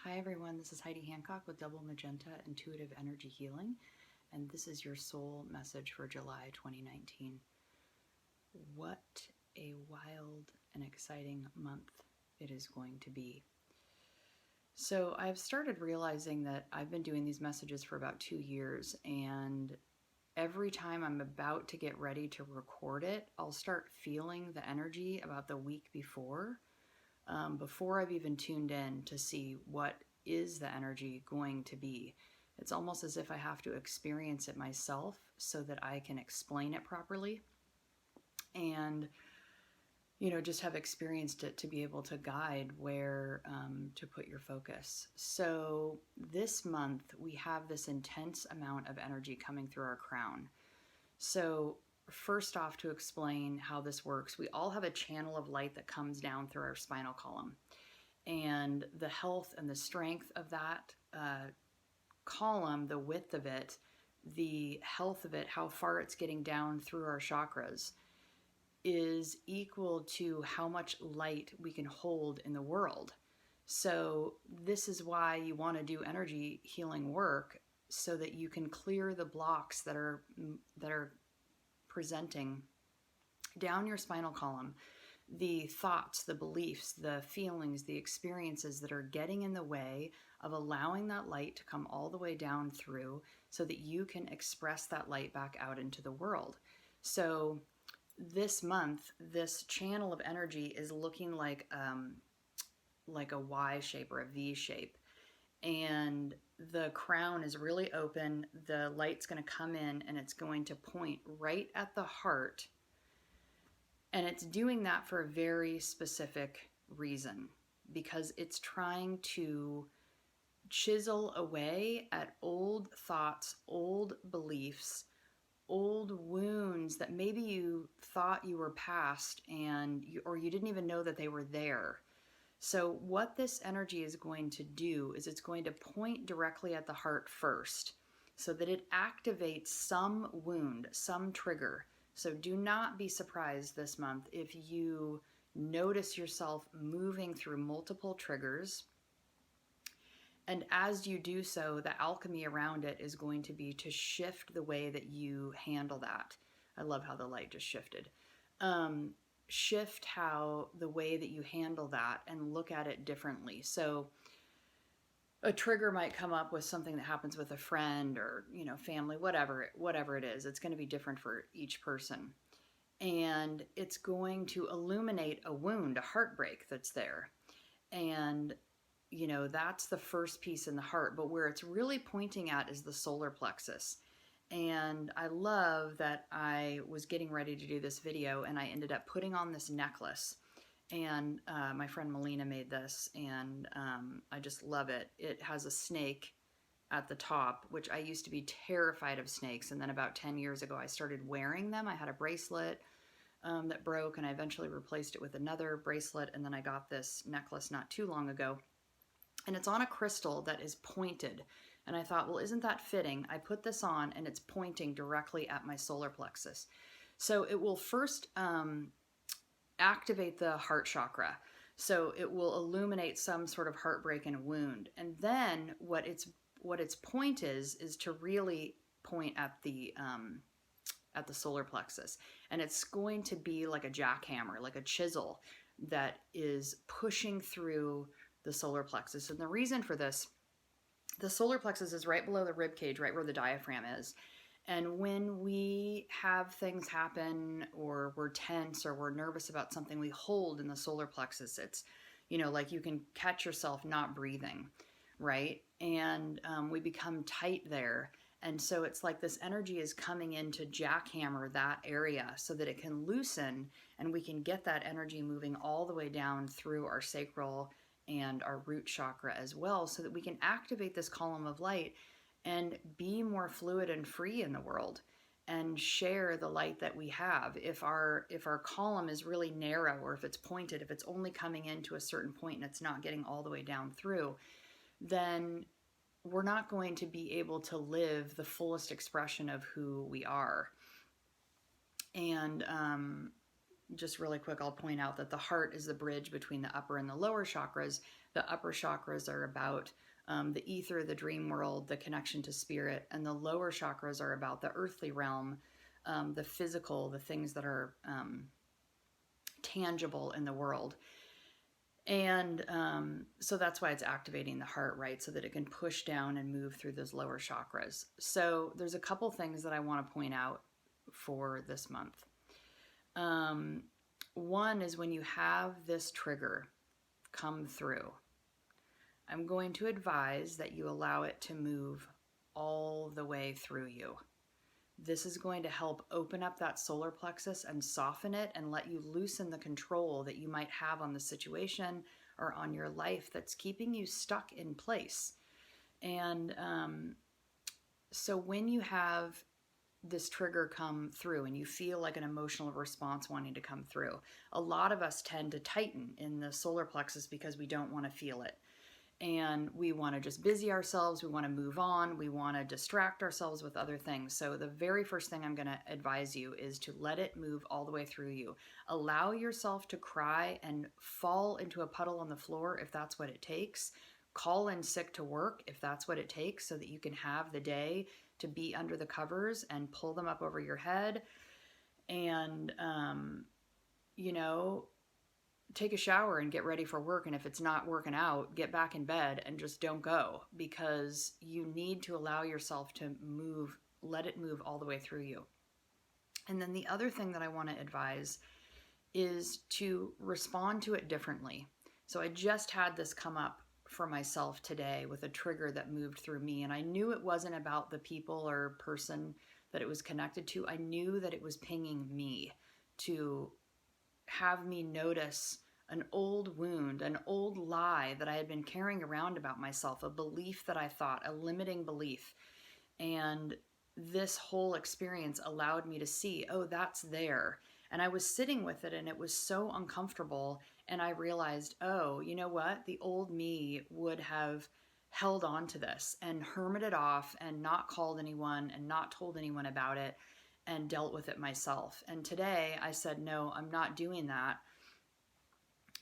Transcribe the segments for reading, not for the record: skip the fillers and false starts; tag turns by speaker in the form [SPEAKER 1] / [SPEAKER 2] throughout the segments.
[SPEAKER 1] Hi everyone, this is Heidi Hancock with Double Magenta Intuitive Energy Healing, and this is your soul message for July 2019. What a wild and exciting month it is going to be. So I've started realizing that I've been doing these messages for about 2 years, and every time I'm about to get ready to record it, I'll start feeling the energy about the week before I've even tuned in to see what is the energy going to be. It's almost as if I have to experience it myself so that I can explain it properly and, just have experienced it to be able to guide where to put your focus. So this month we have this intense amount of energy coming through our crown. So first off, to explain how this works, we all have a channel of light that comes down through our spinal column. And the health and the strength of that column, the width of it, the health of it, how far it's getting down through our chakras, is equal to how much light we can hold in the world. So this is why you want to do energy healing work, so that you can clear the blocks that are presenting down your spinal column, the thoughts, the beliefs, the feelings, the experiences that are getting in the way of allowing that light to come all the way down through so that you can express that light back out into the world. So this month, this channel of energy is looking like a Y shape or a V shape. And the crown is really open. The light's going to come in and it's going to point right at the heart. And it's doing that for a very specific reason, because it's trying to chisel away at old thoughts, old beliefs, old wounds that maybe you thought you were past or you didn't even know that they were there. So what this energy is going to do is it's going to point directly at the heart first, so that it activates some wound, some trigger. So do not be surprised this month if you notice yourself moving through multiple triggers. And as you do so, the alchemy around it is going to be to shift the way that you handle that. I love how the light just shifted. Shift the way that you handle that and look at it differently. So a trigger might come up with something that happens with a friend or, family, whatever it is. It's going to be different for each person. And it's going to illuminate a wound, a heartbreak that's there. And, that's the first piece in the heart. But where it's really pointing at is the solar plexus. And I love that I was getting ready to do this video and I ended up putting on this necklace. And my friend Melina made this, and I just love it. It has a snake at the top, which I used to be terrified of snakes. And then about 10 years ago, I started wearing them. I had a bracelet that broke, and I eventually replaced it with another bracelet. And then I got this necklace not too long ago. And it's on a crystal that is pointed. And I thought, well, isn't that fitting? I put this on, and it's pointing directly at my solar plexus. So it will first activate the heart chakra. So it will illuminate some sort of heartbreak and wound. And then what its point is to really point at the solar plexus. And it's going to be like a jackhammer, like a chisel that is pushing through the solar plexus. And the reason for this, the solar plexus is right below the rib cage, right where the diaphragm is. And when we have things happen, or we're tense, or we're nervous about something, we hold in the solar plexus. It's, like you can catch yourself not breathing, right? And we become tight there. And so it's like this energy is coming in to jackhammer that area so that it can loosen, and we can get that energy moving all the way down through our sacral and our root chakra as well, so that we can activate this column of light and be more fluid and free in the world and share the light that we have. If our column is really narrow, or if it's pointed, if it's only coming into a certain point and it's not getting all the way down through, then we're not going to be able to live the fullest expression of who we are. And just really quick, I'll point out that the heart is the bridge between the upper and the lower chakras. The upper chakras are about the ether, the dream world, the connection to spirit, and the lower chakras are about the earthly realm, the physical, the things that are tangible in the world. And so that's why it's activating the heart, right? So that it can push down and move through those lower chakras. So there's a couple things that I want to point out for this month. One is when you have this trigger come through, I'm going to advise that you allow it to move all the way through you. This is going to help open up that solar plexus and soften it and let you loosen the control that you might have on the situation or on your life that's keeping you stuck in place. And so when you have this trigger come through and you feel like an emotional response wanting to come through, a lot of us tend to tighten in the solar plexus because we don't want to feel it. And we want to just busy ourselves. We want to move on. We want to distract ourselves with other things. So the very first thing I'm going to advise you is to let it move all the way through you. Allow yourself to cry and fall into a puddle on the floor if that's what it takes. Call in sick to work if that's what it takes, so that you can have the day to be under the covers and pull them up over your head. And, take a shower and get ready for work. And if it's not working out, get back in bed and just don't go, because you need to allow yourself to move, let it move all the way through you. And then the other thing that I want to advise is to respond to it differently. So I just had this come up for myself today with a trigger that moved through me. And I knew it wasn't about the people or person that it was connected to. I knew that it was pinging me to have me notice an old wound, an old lie that I had been carrying around about myself, a belief that I thought, a limiting belief. And this whole experience allowed me to see, oh, that's there. And I was sitting with it and it was so uncomfortable. And I realized, oh, you know what? The old me would have held on to this and hermited off and not called anyone and not told anyone about it and dealt with it myself. And today I said, no, I'm not doing that.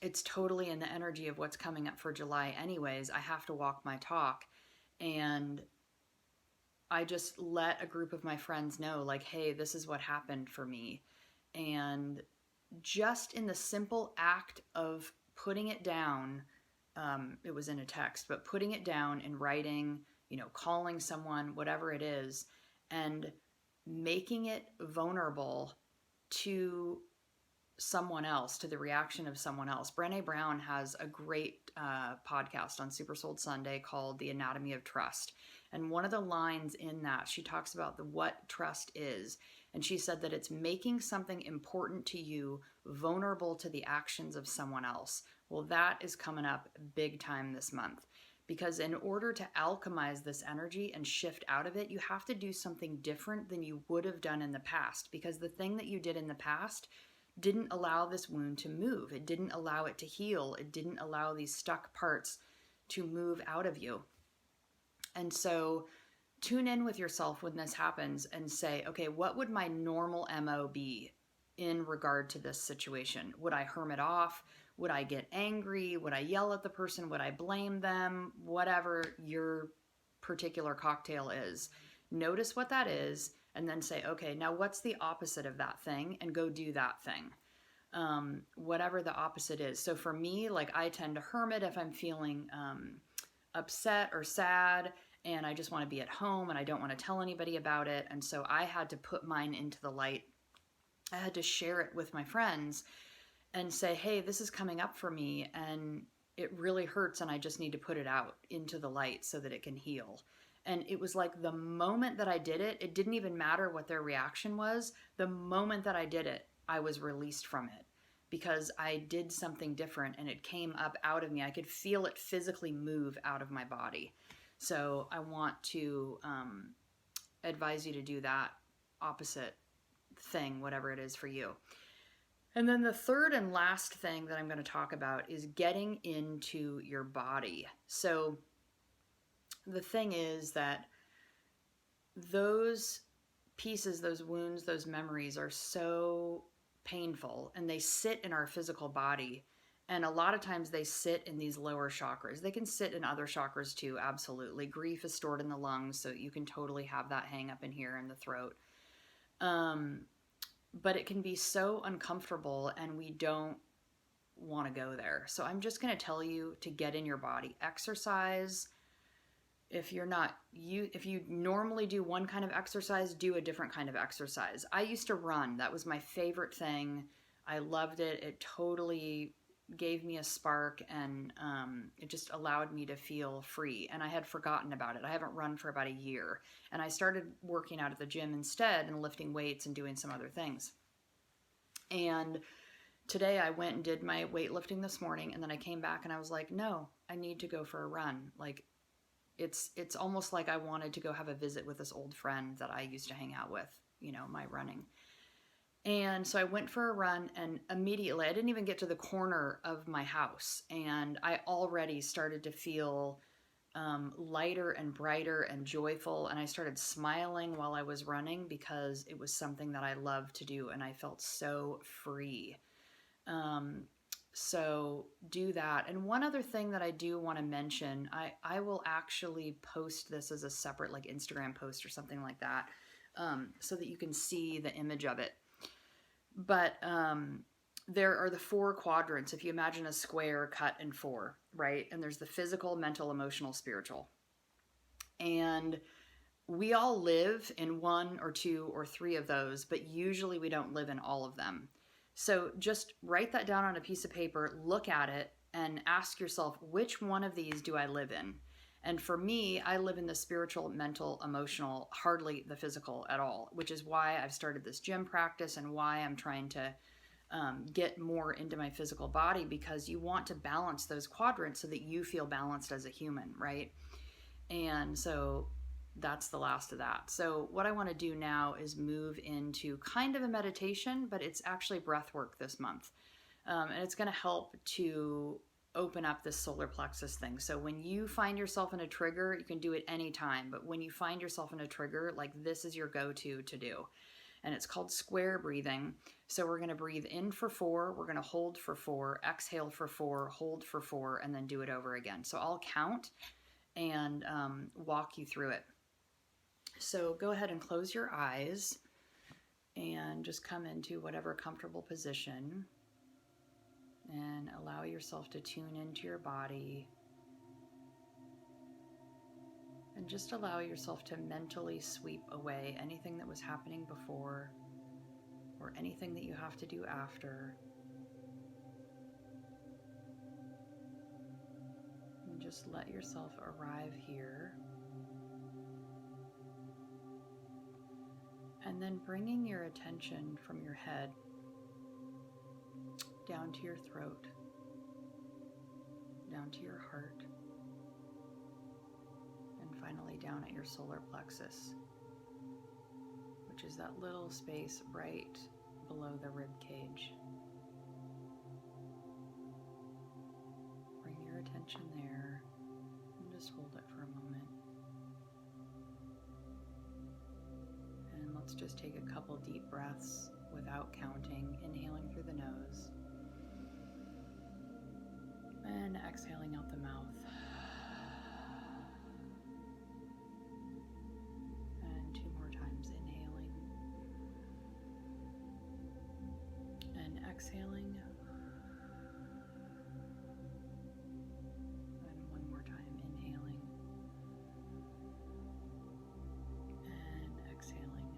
[SPEAKER 1] It's totally in the energy of what's coming up for July anyways. I have to walk my talk. And I just let a group of my friends know, like, hey, this is what happened for me. And just in the simple act of putting it down, it was in a text, but putting it down in writing, calling someone, whatever it is, and making it vulnerable to someone else, to the reaction of someone else. Brené Brown has a great podcast on Super Sold Sunday called The Anatomy of Trust. And one of the lines in that, she talks about what trust is. And she said that it's making something important to you vulnerable to the actions of someone else. Well, that is coming up big time this month. Because in order to alchemize this energy and shift out of it, you have to do something different than you would have done in the past. Because the thing that you did in the past didn't allow this wound to move. It didn't allow it to heal. It didn't allow these stuck parts to move out of you. And so tune in with yourself when this happens and say, okay, what would my normal MO be in regard to this situation? Would I hermit off? Would I get angry? Would I yell at the person? Would I blame them? Whatever your particular cocktail is. Notice what that is and then say, okay, now what's the opposite of that thing? And go do that thing. Whatever the opposite is. So for me, like, I tend to hermit if I'm feeling upset or sad and I just want to be at home and I don't want to tell anybody about it. And so I had to put mine into the light. I had to share it with my friends and say, hey, this is coming up for me and it really hurts and I just need to put it out into the light so that it can heal. And it was like the moment that I did it, it didn't even matter what their reaction was. The moment that I did it, I was released from it because I did something different and it came up out of me. I could feel it physically move out of my body. So I want to advise you to do that opposite thing, whatever it is for you. And then the third and last thing that I'm going to talk about is getting into your body. So the thing is that those pieces, those wounds, those memories are so painful, and they sit in our physical body. And a lot of times they sit in these lower chakras. They can sit in other chakras too, absolutely. Grief is stored in the lungs, so you can totally have that hang up in here in the throat. But it can be so uncomfortable, and we don't want to go there. So I'm just going to tell you to get in your body. Exercise. If you normally do one kind of exercise, do a different kind of exercise. I used to run. That was my favorite thing. I loved it. It totally gave me a spark, and it just allowed me to feel free. And I had forgotten about it. I haven't run for about a year. And I started working out at the gym instead and lifting weights and doing some other things. And today I went and did my weightlifting this morning, and then I came back and I was like, no, I need to go for a run. Like, it's almost like I wanted to go have a visit with this old friend that I used to hang out with, my running. And so I went for a run, and immediately, I didn't even get to the corner of my house, and I already started to feel lighter and brighter and joyful. And I started smiling while I was running because it was something that I love to do, and I felt so free. So do that. And one other thing that I do want to mention, I will actually post this as a separate like Instagram post or something like that, so that you can see the image of it. But there are the 4 quadrants. If you imagine a square cut in 4, right? And there's the physical, mental, emotional, spiritual. And we all live in 1 or 2 or 3 of those, but usually we don't live in all of them. So just write that down on a piece of paper, look at it, and ask yourself, which one of these do I live in? And for me, I live in the spiritual, mental, emotional, hardly the physical at all, which is why I've started this gym practice and why I'm trying to get more into my physical body, because you want to balance those quadrants so that you feel balanced as a human, right? And so that's the last of that. So what I want to do now is move into kind of a meditation, but it's actually breath work this month. And it's going to help to open up this solar plexus thing. So when you find yourself in a trigger, you can do it anytime, but when you find yourself in a trigger, like, this is your go-to to do. And it's called square breathing. So we're going to breathe in for 4, we're going to hold for 4, exhale for 4, hold for 4, and then do it over again. So I'll count and walk you through it. So go ahead and close your eyes and just come into whatever comfortable position and allow yourself to tune into your body, and just allow yourself to mentally sweep away anything that was happening before or anything that you have to do after. And just let yourself arrive here. And then bringing your attention from your head down to your throat, down to your heart, and finally down at your solar plexus, which is that little space right below the rib cage. Bring your attention there and just hold it for a moment. And let's just take a couple deep breaths without counting, inhaling through the nose and exhaling out the mouth. And 2 more times, inhaling and exhaling. And 1 more time, inhaling and exhaling.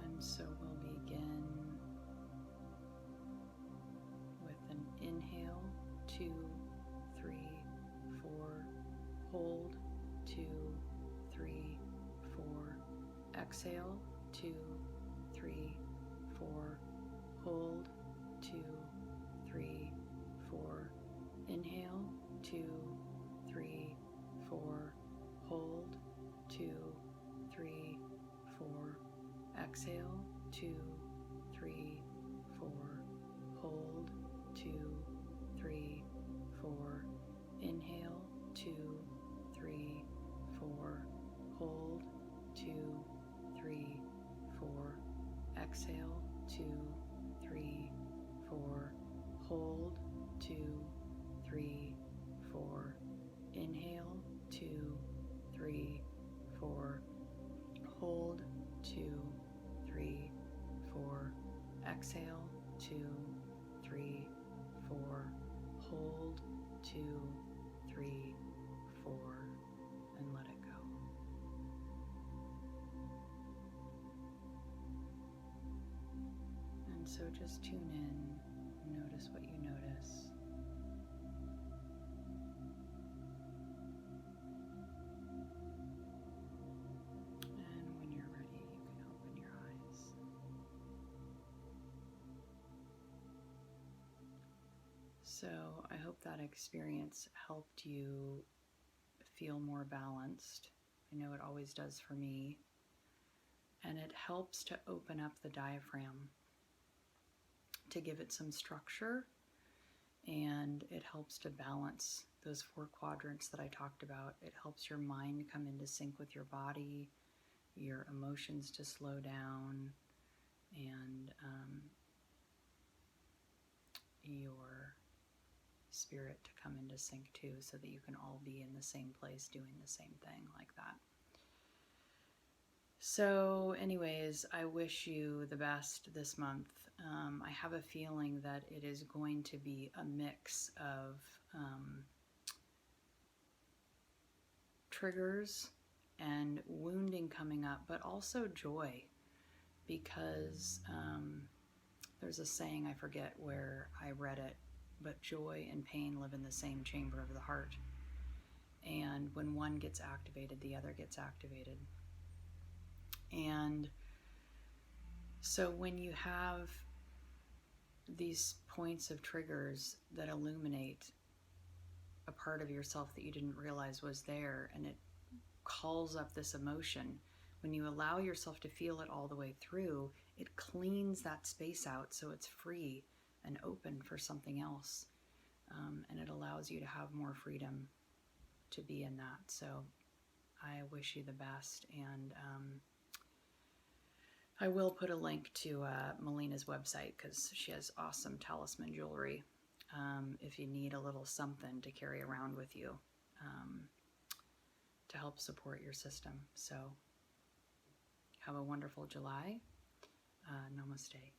[SPEAKER 1] And so we'll begin with an inhale, 2, 3, 4, hold, 2, 3, 4, exhale, 2, 3, 4, hold, 2, 3, 4, inhale, 2, 3, 4, hold, 2, 3, 4, exhale, 2, 3, 4, hold, 2, 3, 4, inhale, 2, 3, 4, hold, 2, 3, exhale, 2, 3, 4, hold, 2, 3, 4, and let it go. And so just tune in, notice what you notice. And when you're ready, you can open your eyes. So I hope that experience helped you feel more balanced. I know it always does for me. And it helps to open up the diaphragm, to give it some structure, and it helps to balance those 4 quadrants that I talked about. It helps your mind come into sync with your body, your emotions to slow down, and your spirit to come into sync too, so that you can all be in the same place doing the same thing like that. So anyways, I wish you the best this month. I have a feeling that it is going to be a mix of triggers and wounding coming up, but also joy, because there's a saying, I forget where I read it, but joy and pain live in the same chamber of the heart. And when one gets activated, the other gets activated. And so when you have these points of triggers that illuminate a part of yourself that you didn't realize was there, and it calls up this emotion, when you allow yourself to feel it all the way through, it cleans that space out so it's free and open for something else. And it allows you to have more freedom to be in that. So I wish you the best, and I will put a link to Melina's website, because she has awesome talisman jewelry if you need a little something to carry around with you to help support your system. So have a wonderful July. Namaste.